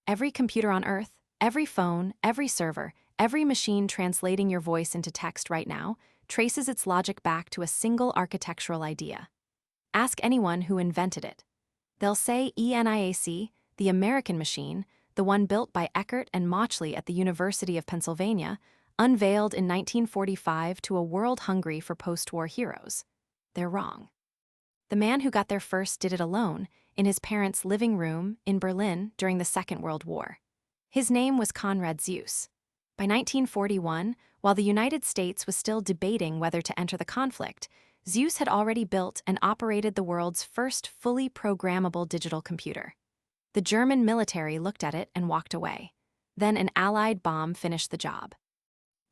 Every computer on Earth, every phone, every server, every machine translating your voice into text right now traces its logic back to a single architectural idea. Ask anyone who invented it. They'll say ENIAC, the American machine, the one built by Eckert and Mauchly at the University of Pennsylvania, unveiled in 1945 to a world hungry for post-war heroes. They're wrong. The man who got there first did it alone, in his parents' living room in Berlin during the Second World War. His name was Konrad Zuse. By 1941, while the United States was still debating whether to enter the conflict, Zuse had already built and operated the world's first fully programmable digital computer. The German military looked at it and walked away. Then an Allied bomb finished the job.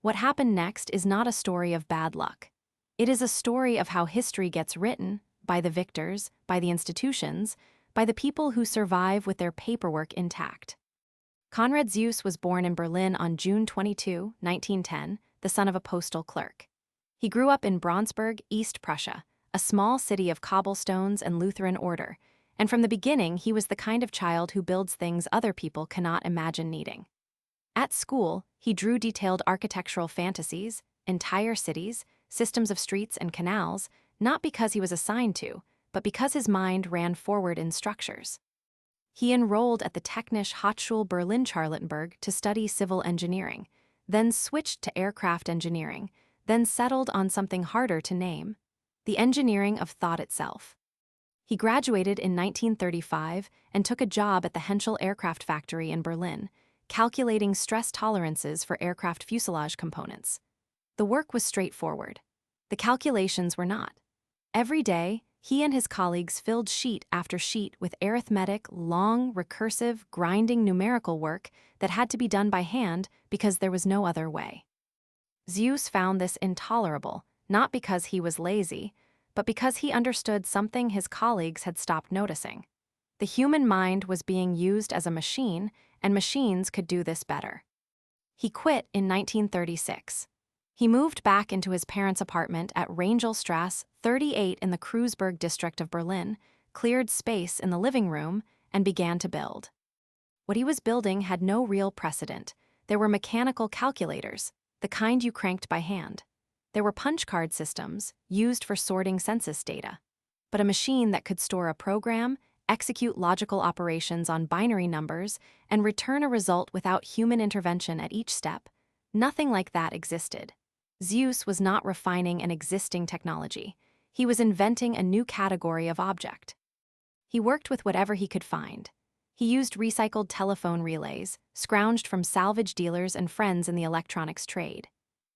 What happened next is not a story of bad luck. It is a story of how history gets written, by the victors, by the institutions, by the people who survive with their paperwork intact. Konrad Zuse was born in Berlin on June 22, 1910, the son of a postal clerk. He grew up in Braunsberg, East Prussia, a small city of cobblestones and Lutheran order, and from the beginning he was the kind of child who builds things other people cannot imagine needing. At school, he drew detailed architectural fantasies, entire cities, systems of streets and canals, not because he was assigned to, but because his mind ran forward in structures. He enrolled at the Technische Hochschule Berlin-Charlottenburg to study civil engineering, then switched to aircraft engineering, then settled on something harder to name, the engineering of thought itself. He graduated in 1935 and took a job at the Henschel aircraft factory in Berlin, calculating stress tolerances for aircraft fuselage components. The work was straightforward. The calculations were not. Every day, he and his colleagues filled sheet after sheet with arithmetic, long, recursive, grinding numerical work that had to be done by hand because there was no other way. Zuse found this intolerable, not because he was lazy, but because he understood something his colleagues had stopped noticing. The human mind was being used as a machine, and machines could do this better. He quit in 1936. He moved back into his parents' apartment at Rangelstrasse 38 in the Kreuzberg district of Berlin, cleared space in the living room, and began to build. What he was building had no real precedent. There were mechanical calculators, the kind you cranked by hand. There were punch card systems, used for sorting census data. But a machine that could store a program, execute logical operations on binary numbers, and return a result without human intervention at each step, nothing like that existed. Zuse was not refining an existing technology. He was inventing a new category of object. He worked with whatever he could find. He used recycled telephone relays, scrounged from salvage dealers and friends in the electronics trade.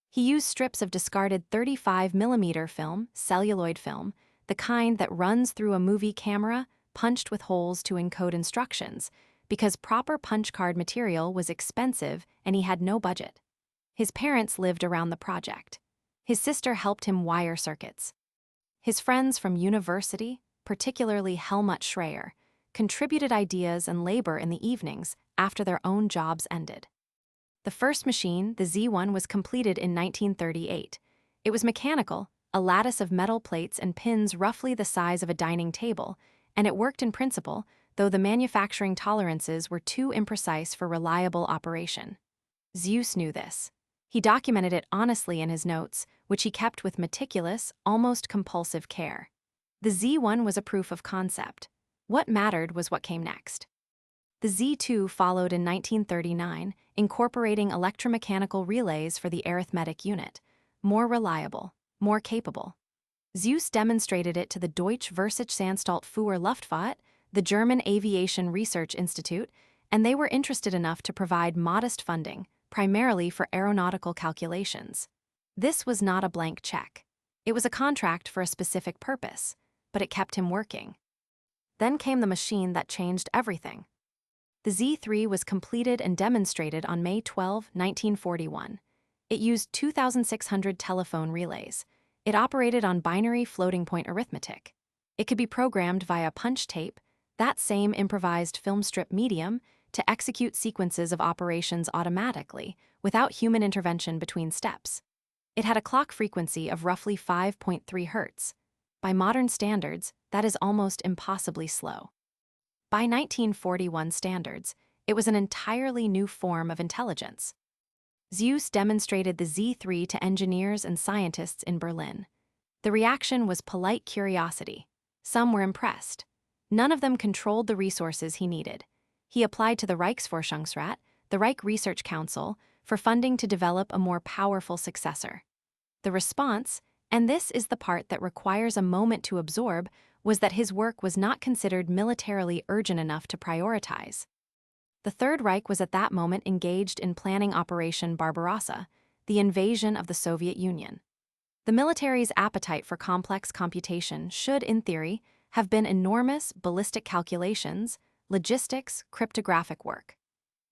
He used strips of discarded 35mm film, celluloid film, the kind that runs through a movie camera, punched with holes to encode instructions, because proper punch card material was expensive and he had no budget. His parents lived around the project. His sister helped him wire circuits. His friends from university, particularly Helmut Schreyer, contributed ideas and labor in the evenings after their own jobs ended. The first machine, the Z1, was completed in 1938. It was mechanical, a lattice of metal plates and pins roughly the size of a dining table, and it worked in principle, though the manufacturing tolerances were too imprecise for reliable operation. Zuse knew this. He documented it honestly in his notes, which he kept with meticulous, almost compulsive care. The Z1 was a proof of concept. What mattered was what came next. The Z2 followed in 1939, incorporating electromechanical relays for the arithmetic unit, more reliable, more capable. Zuse demonstrated it to the Deutsche Versuchsanstalt für Luftfahrt, the German Aviation Research Institute, and they were interested enough to provide modest funding, primarily for aeronautical calculations. This was not a blank check. It was a contract for a specific purpose, but it kept him working. Then came the machine that changed everything. The Z3 was completed and demonstrated on May 12, 1941. It used 2,600 telephone relays. It operated on binary floating-point arithmetic. It could be programmed via punch tape, that same improvised film strip medium, to execute sequences of operations automatically, without human intervention between steps. It had a clock frequency of roughly 5.3 Hz. By modern standards, that is almost impossibly slow. By 1941 standards, It was an entirely new form of intelligence. Zuse demonstrated the Z3 to engineers and scientists in Berlin. The reaction was polite curiosity. Some were impressed. None of them controlled the resources he needed. He applied to the Reichsforschungsrat, the Reich Research Council, for funding to develop a more powerful successor. The response, and this is the part that requires a moment to absorb, was that his work was not considered militarily urgent enough to prioritize. The Third Reich was at that moment engaged in planning Operation Barbarossa, the invasion of the Soviet Union. The military's appetite for complex computation should, in theory, have been enormous ballistic calculations, logistics, cryptographic work.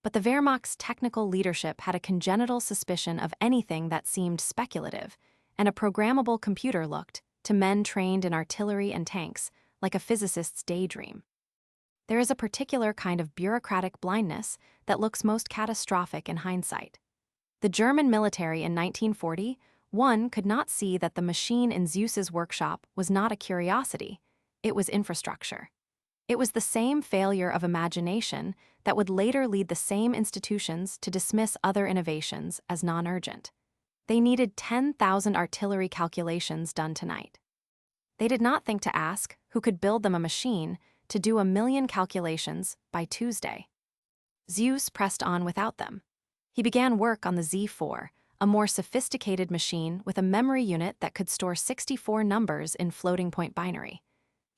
But the Wehrmacht's technical leadership had a congenital suspicion of anything that seemed speculative, and a programmable computer looked, to men trained in artillery and tanks, like a physicist's daydream. There is a particular kind of bureaucratic blindness that looks most catastrophic in hindsight. The German military in 1941 could not see that the machine in Zuse's workshop was not a curiosity, it was infrastructure. It was the same failure of imagination that would later lead the same institutions to dismiss other innovations as non-urgent. They needed 10,000 artillery calculations done tonight. They did not think to ask who could build them a machine to do 1,000,000 calculations by Tuesday. Zuse pressed on without them. He began work on the Z4, a more sophisticated machine with a memory unit that could store 64 numbers in floating-point binary.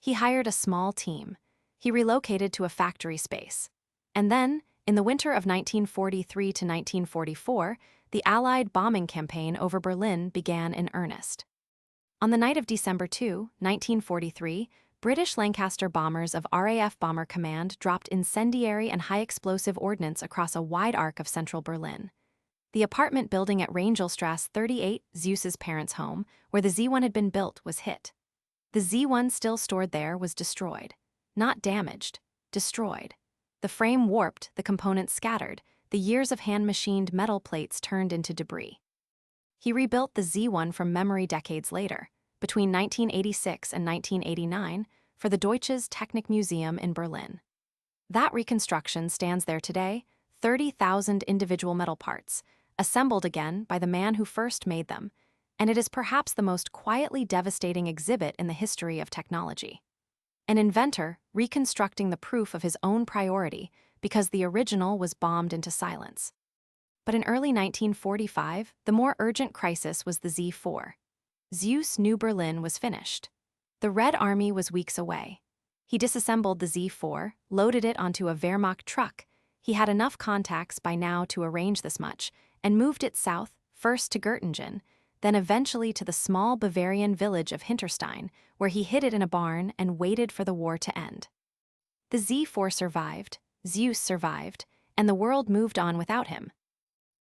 He hired a small team. He relocated to a factory space. And then, in the winter of 1943 to 1944, the Allied bombing campaign over Berlin began in earnest. On the night of December 2, 1943, British Lancaster bombers of RAF Bomber Command dropped incendiary and high-explosive ordnance across a wide arc of central Berlin. The apartment building at Rangelstrasse 38, Zuse's parents' home, where the Z1 had been built, was hit. The Z1 still stored there was destroyed. Not damaged, destroyed. The frame warped, the components scattered, the years of hand-machined metal plates turned into debris. He rebuilt the Z1 from memory decades later, between 1986 and 1989, for the Deutsches Technikmuseum in Berlin. That reconstruction stands there today, 30,000 individual metal parts, assembled again by the man who first made them, and it is perhaps the most quietly devastating exhibit in the history of technology. An inventor reconstructing the proof of his own priority because the original was bombed into silence. But in early 1945, the more urgent crisis was the Z4. Zuse knew Berlin was finished. The Red Army was weeks away. He disassembled the Z4, loaded it onto a Wehrmacht truck. He had enough contacts by now to arrange this much, and moved it south, first to Göttingen, then eventually to the small Bavarian village of Hinterstein, where he hid it in a barn and waited for the war to end. The Z4 survived, Zuse survived, and the world moved on without him.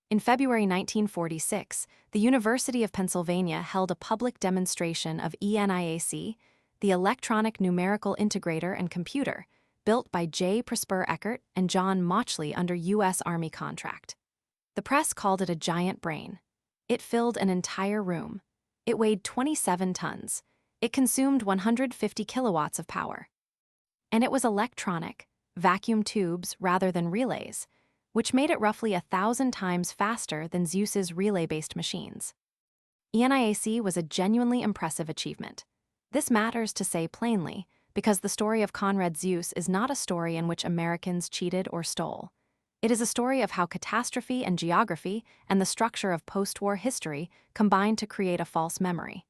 In February 1946, the University of Pennsylvania held a public demonstration of ENIAC, the Electronic Numerical Integrator and Computer, built by J. Presper Eckert and John Mauchly under U.S. Army contract. The press called it a giant brain. It filled an entire room. It weighed 27 tons. It consumed 150 kilowatts of power. And it was electronic, vacuum tubes rather than relays, which made it roughly 1,000 times faster than Zuse's relay-based machines. ENIAC was a genuinely impressive achievement. This matters to say plainly, because the story of Konrad Zuse is not a story in which Americans cheated or stole. It is a story of how catastrophe and geography and the structure of post-war history combined to create a false memory.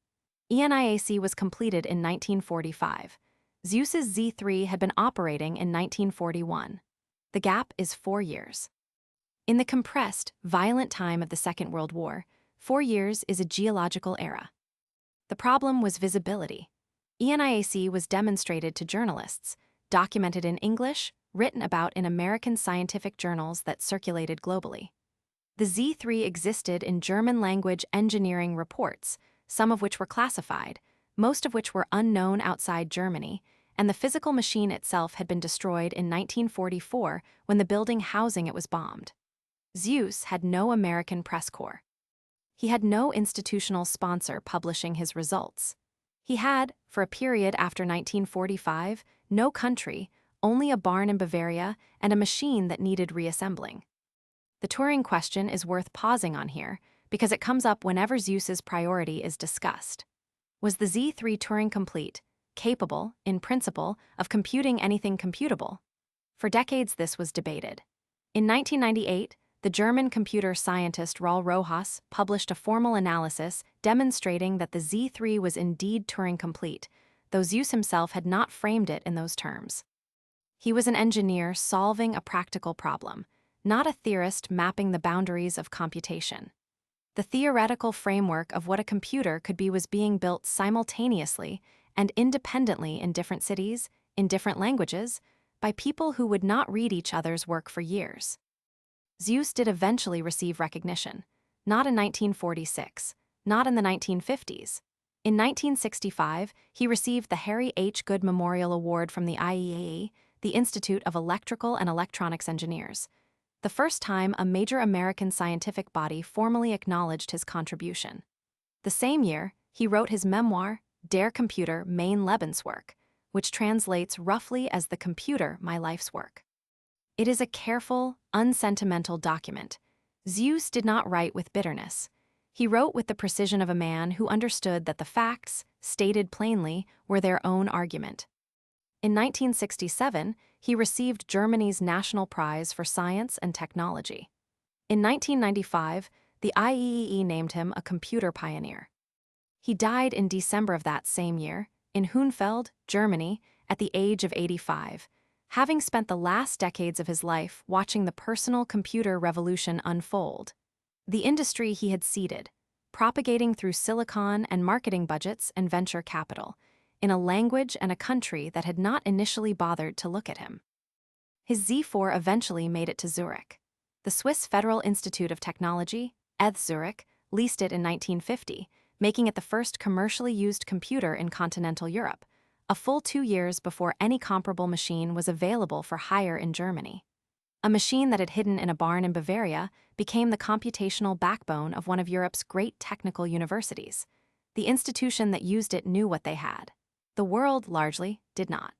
ENIAC was completed in 1945. Zuse's Z3 had been operating in 1941. The gap is 4 years. In the compressed, violent time of the Second World War, 4 years is a geological era. The problem was visibility. ENIAC was demonstrated to journalists, documented in English, written about in American scientific journals that circulated globally. The Z3 existed in German-language engineering reports, some of which were classified, most of which were unknown outside Germany, and the physical machine itself had been destroyed in 1944 when the building housing it was bombed. Zuse had no American press corps. He had no institutional sponsor publishing his results. He had, for a period after 1945, no country, only a barn in Bavaria, and a machine that needed reassembling. The Turing question is worth pausing on here because it comes up whenever Zuse's priority is discussed. Was the Z3 Turing complete, capable, in principle, of computing anything computable? For decades, this was debated. In 1998, the German computer scientist Raul Rojas published a formal analysis demonstrating that the Z3 was indeed Turing complete, though Zuse himself had not framed it in those terms. He was an engineer solving a practical problem, not a theorist mapping the boundaries of computation. The theoretical framework of what a computer could be was being built simultaneously and independently in different cities, in different languages, by people who would not read each other's work for years. Zuse did eventually receive recognition, not in 1946, not in the 1950s. In 1965, he received the Harry H. Good Memorial Award from the IEEE, the Institute of Electrical and Electronics Engineers, the first time a major American scientific body formally acknowledged his contribution. The same year, he wrote his memoir, Der Computer, mein Lebenswerk, which translates roughly as The Computer, My Life's Work. It is a careful, unsentimental document. Zuse did not write with bitterness. He wrote with the precision of a man who understood that the facts, stated plainly, were their own argument. In 1967, he received Germany's National Prize for Science and Technology. In 1995, the IEEE named him a computer pioneer. He died in December of that same year, in Hohenfeld, Germany, at the age of 85, having spent the last decades of his life watching the personal computer revolution unfold. The industry he had seeded, propagating through silicon and marketing budgets and venture capital, in a language and a country that had not initially bothered to look at him. His Z4 eventually made it to Zurich. The Swiss Federal Institute of Technology, ETH Zurich, leased it in 1950, making it the first commercially used computer in continental Europe, a full 2 years before any comparable machine was available for hire in Germany. A machine that had hidden in a barn in Bavaria became the computational backbone of one of Europe's great technical universities. The institution that used it knew what they had. The world, largely, did not.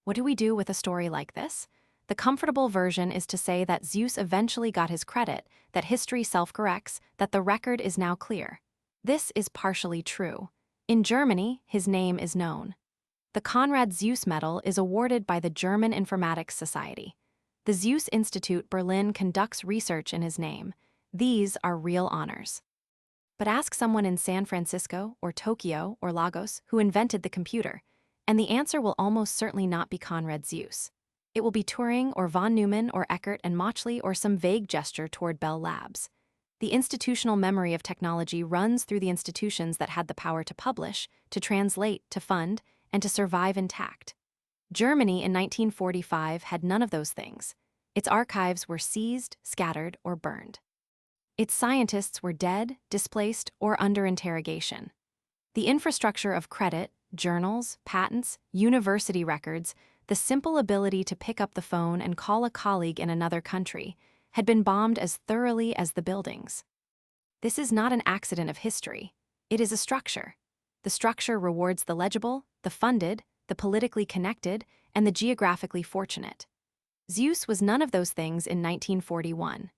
What do we do with a story like this? The comfortable version is to say that Zuse eventually got his credit, that history self-corrects, that the record is now clear. This is partially true. In Germany, his name is known. The Konrad Zuse Medal is awarded by the German Informatics Society. The Zuse Institute Berlin conducts research in his name. These are real honors. But ask someone in San Francisco or Tokyo or Lagos who invented the computer, and the answer will almost certainly not be Konrad Zuse. It will be Turing or von Neumann or Eckert and Mauchly or some vague gesture toward Bell Labs. The institutional memory of technology runs through the institutions that had the power to publish, to translate, to fund, and to survive intact. Germany in 1945 had none of those things. Its archives were seized, scattered, or burned. Its scientists were dead, displaced, or under interrogation. The infrastructure of credit, journals, patents, university records, the simple ability to pick up the phone and call a colleague in another country, had been bombed as thoroughly as the buildings. This is not an accident of history. It is a structure. The structure rewards the legible, the funded, the politically connected, and the geographically fortunate. Zuse was none of those things in 1941.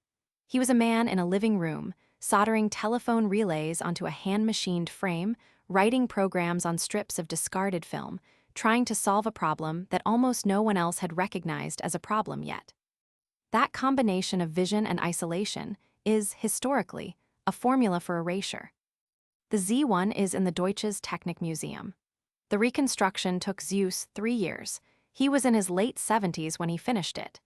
He was a man in a living room, soldering telephone relays onto a hand-machined frame, writing programs on strips of discarded film, trying to solve a problem that almost no one else had recognized as a problem yet. That combination of vision and isolation is, historically, a formula for erasure. The Z1 is in the Deutsches Technikmuseum. The reconstruction took Zuse 3 years. He was in his late 70s when he finished it.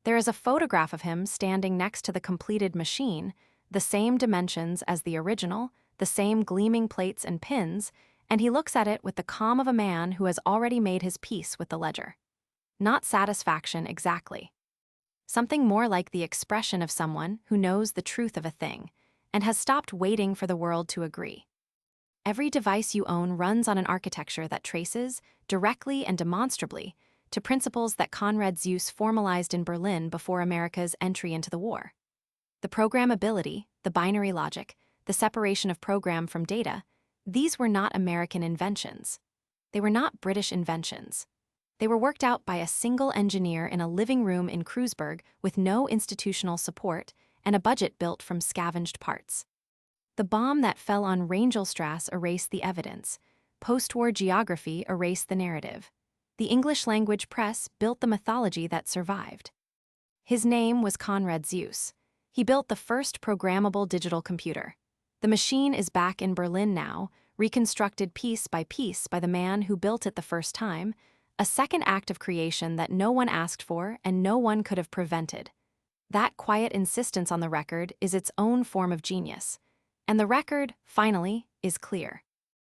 There is a photograph of him standing next to the completed machine, the same dimensions as the original, the same gleaming plates and pins, and he looks at it with the calm of a man who has already made his peace with the ledger. Not satisfaction exactly. Something more like the expression of someone who knows the truth of a thing and has stopped waiting for the world to agree. Every device you own runs on an architecture that traces, directly and demonstrably, to principles that Konrad Zuse formalized in Berlin before America's entry into the war. The programmability, the binary logic, the separation of program from data, these were not American inventions. They were not British inventions. They were worked out by a single engineer in a living room in Kreuzberg with no institutional support and a budget built from scavenged parts. The bomb that fell on Rangelstrasse erased the evidence. Post-war geography erased the narrative. The English-language press built the mythology that survived. His name was Konrad Zuse. He built the first programmable digital computer. The machine is back in Berlin now, reconstructed piece by the man who built it the first time, a second act of creation that no one asked for and no one could have prevented. That quiet insistence on the record is its own form of genius. And the record, finally, is clear.